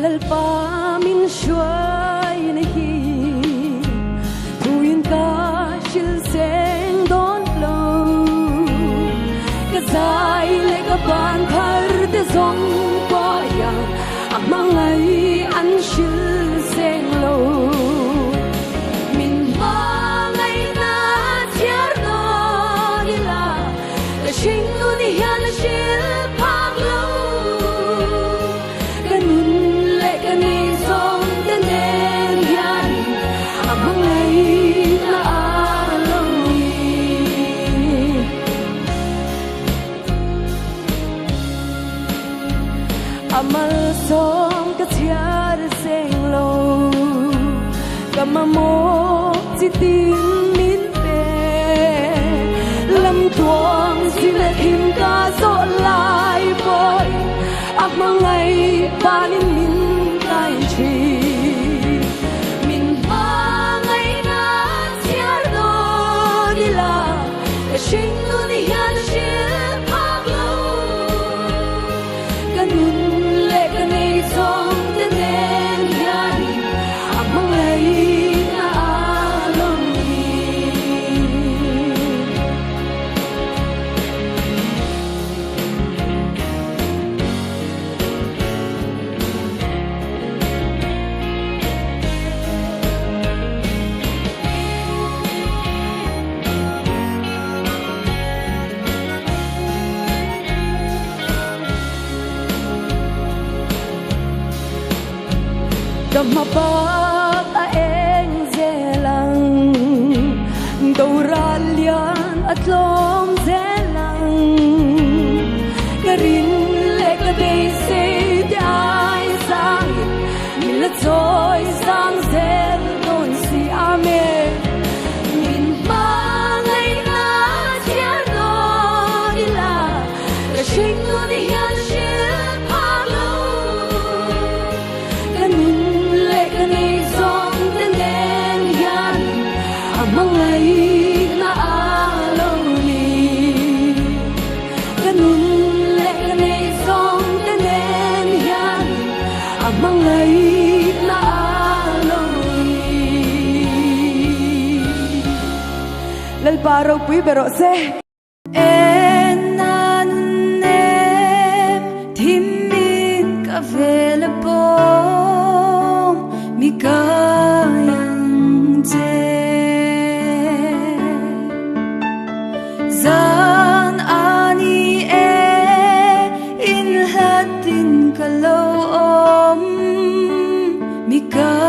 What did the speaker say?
Lalpa min shuai na hi Thuin ka shil seng don lo Ka zai le ka ban thar te zawng qua ya hmanga an shil seng lo Min ma ngai na thiar no ni la Ka shing nu ni hian shil phang lo Amal som ka thiar seng lo Kamamo chi tin min pe Lam tuang sila him ka zo lai boy Hmangai panin min kai chi Min ma ngai na thiar no ni la Ka shing nu ni hian shil phang lo Ka nun le ka nei zawng te nen hian hmangai na alom ni Kamabak a eng zelang Tura lian at lom zelang Karin le ka bay say te ai sang Mila toy sang zel don si ame Min ma ngai na thiar no ni la Ka shing nu ni hian shil phang lo Ka nun ka nei zawng te nen hian hmangai na alo ni Ka nun le ka nei zawng te nen hian hmangai na alo ni Lalpa ro pui bero se En nan nem thim min ka vele po Mikayang te Zan ani in hatin kalo Mikayang